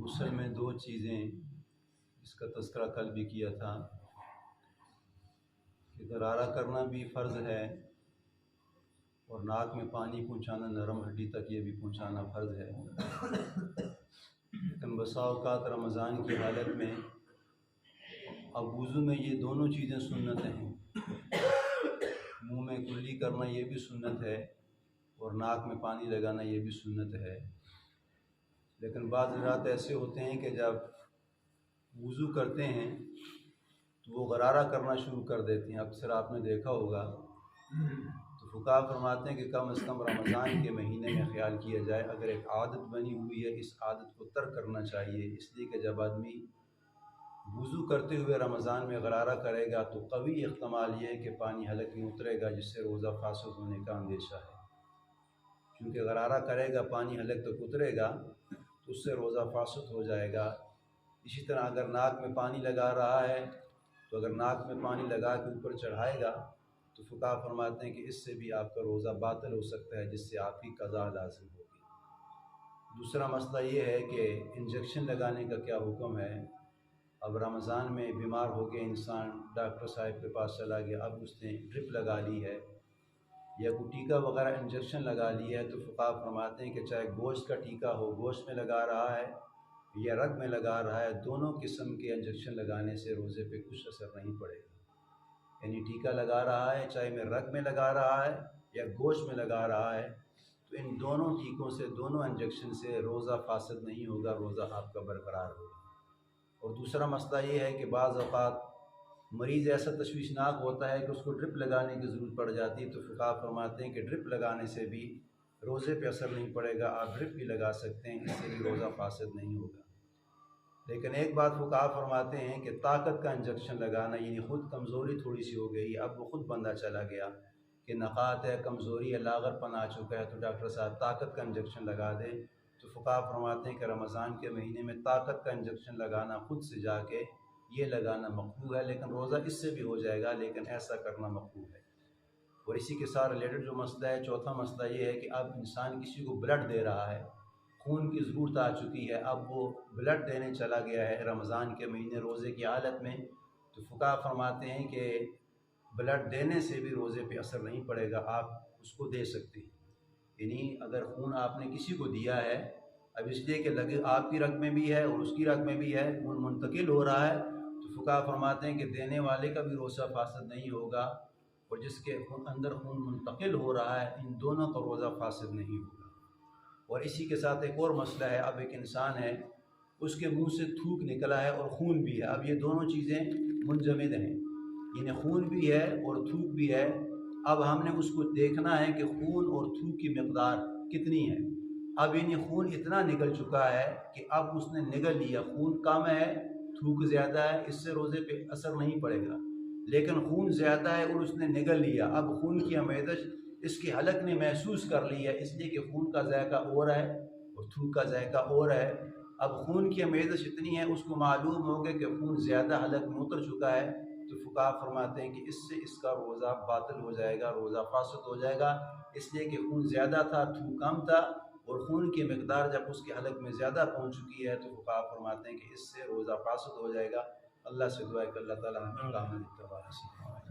غسل میں دو چیزیں، اس کا تذکرہ کل بھی کیا تھا کہ غرارہ کرنا بھی فرض ہے اور ناک میں پانی پہنچانا نرم ہڈی تک یہ بھی پہنچانا فرض ہے۔ لیکن بسا اوقات رمضان کی حالت میں اب وضو میں یہ دونوں چیزیں سنت ہیں، منہ میں کلی کرنا یہ بھی سنت ہے اور ناک میں پانی لگانا یہ بھی سنت ہے۔ لیکن بعض حضرات ایسے ہوتے ہیں کہ جب وضو کرتے ہیں تو وہ غرارہ کرنا شروع کر دیتے ہیں۔ اکثر آپ نے دیکھا ہوگا تو فقہا فرماتے ہیں کہ کم از کم رمضان کے مہینے میں خیال کیا جائے، اگر ایک عادت بنی ہوئی ہے اس عادت کو ترک کرنا چاہیے، اس لیے کہ جب آدمی وضو کرتے ہوئے رمضان میں غرارہ کرے گا تو قوی احتمال یہ ہے کہ پانی حلق میں اترے گا، جس سے روزہ فاسد ہونے کا اندیشہ ہے۔ کیونکہ غرارہ کرے گا پانی حلق تک اترے گا تو اس سے روزہ فاسد ہو جائے گا۔ اسی طرح اگر ناک میں پانی لگا رہا ہے تو اگر ناک میں پانی لگا کے اوپر چڑھائے گا تو فقہا فرماتے ہیں کہ اس سے بھی آپ کا روزہ باطل ہو سکتا ہے، جس سے آپ کی قضا لازم ہوگی۔ دوسرا مسئلہ یہ ہے کہ انجیکشن لگانے کا کیا حکم ہے۔ اب رمضان میں بیمار ہو کے انسان ڈاکٹر صاحب کے پاس چلا گیا، اب اس نے ڈرپ لگا لی ہے یا کوئی ٹیکا وغیرہ انجیکشن لگا لی ہے، تو فقہا فرماتے ہیں کہ چاہے گوشت کا ٹیکا ہو، گوشت میں لگا رہا ہے یا رگ میں لگا رہا ہے، دونوں قسم کے انجیکشن لگانے سے روزے پہ کچھ اثر نہیں پڑے گا۔ یعنی ٹیکا لگا رہا ہے چاہے میں رگ میں لگا رہا ہے یا گوشت میں لگا رہا ہے، تو ان دونوں ٹیکوں سے، دونوں انجیکشن سے روزہ فاسد نہیں ہوگا، روزہ آپ کا برقرار ہوگا۔ اور دوسرا مسئلہ یہ ہے کہ بعض اوقات مریض ایسا تشویشناک ہوتا ہے کہ اس کو ڈرپ لگانے کی ضرورت پڑ جاتی ہے، تو فقہا فرماتے ہیں کہ ڈرپ لگانے سے بھی روزے پہ اثر نہیں پڑے گا، آپ ڈرپ بھی لگا سکتے ہیں، اس سے بھی روزہ فاسد نہیں ہوگا۔ لیکن ایک بات فقہا فرماتے ہیں کہ طاقت کا انجیکشن لگانا، یعنی خود کمزوری تھوڑی سی ہو گئی، اب وہ خود بندہ چلا گیا کہ نقاہت ہے، کمزوری ہے، لاغر پن آ چکا ہے، تو ڈاکٹر صاحب طاقت کا انجیکشن لگا دیں، تو فقہا فرماتے ہیں کہ رمضان کے مہینے میں طاقت کا انجیکشن لگانا خود سے جا کے یہ لگانا مکروہ ہے، لیکن روزہ اس سے بھی ہو جائے گا، لیکن ایسا کرنا مکروہ ہے۔ اور اسی کے ساتھ ریلیٹڈ جو مسئلہ ہے، چوتھا مسئلہ یہ ہے کہ اب انسان کسی کو بلڈ دے رہا ہے، خون کی ضرورت آ چکی ہے، اب وہ بلڈ دینے چلا گیا ہے رمضان کے مہینے روزے کی حالت میں، تو فقہا فرماتے ہیں کہ بلڈ دینے سے بھی روزے پہ اثر نہیں پڑے گا، آپ اس کو دے سکتے ہیں۔ یعنی اگر خون آپ نے کسی کو دیا ہے، اب اس لیے کہ لگے آپ کی رگ میں بھی ہے اور اس کی رگ میں بھی ہے، خون منتقل ہو رہا ہے، تو فقہا فرماتے ہیں کہ دینے والے کا بھی روزہ فاسد نہیں ہوگا اور جس کے اندر خون منتقل ہو رہا ہے، ان دونوں کا روزہ فاسد نہیں ہوگا۔ اور اسی کے ساتھ ایک اور مسئلہ ہے، اب ایک انسان ہے، اس کے منہ سے تھوک نکلا ہے اور خون بھی ہے، اب یہ دونوں چیزیں منجمد ہیں، یعنی خون بھی ہے اور تھوک بھی ہے۔ اب ہم نے اس کو دیکھنا ہے کہ خون اور تھوک کی مقدار کتنی ہے۔ اب یعنی خون اتنا نکل چکا ہے کہ اب اس نے نگل لیا، خون کم ہے، تھوک زیادہ ہے، اس سے روزے پہ اثر نہیں پڑے گا، لیکن خون زیادہ ہے اور اس نے نگل لیا، اب خون کی آمیزش اس کی حلق نے محسوس کر لی ہے، اس لیے کہ خون کا ذائقہ اور ہے اور تھوک کا ذائقہ اور ہے۔ اب خون کی آمیزش اتنی ہے، اس کو معلوم ہو گیا کہ خون زیادہ حلق میں اتر چکا ہے، تو فقہا فرماتے ہیں کہ اس سے اس کا روزہ باطل ہو جائے گا، روزہ فاسد ہو جائے گا، اس لیے کہ خون زیادہ تھا، تھوک کم تھا، اور خون کی مقدار جب اس کے حلق میں زیادہ پہنچ چکی ہے تو فقہا فرماتے ہیں کہ اس سے روزہ فاسد ہو جائے گا۔ اللہ سے دعا ہے کہ اللہ تعالیٰ ہمیں کامل اتباع نصیب فرمائے۔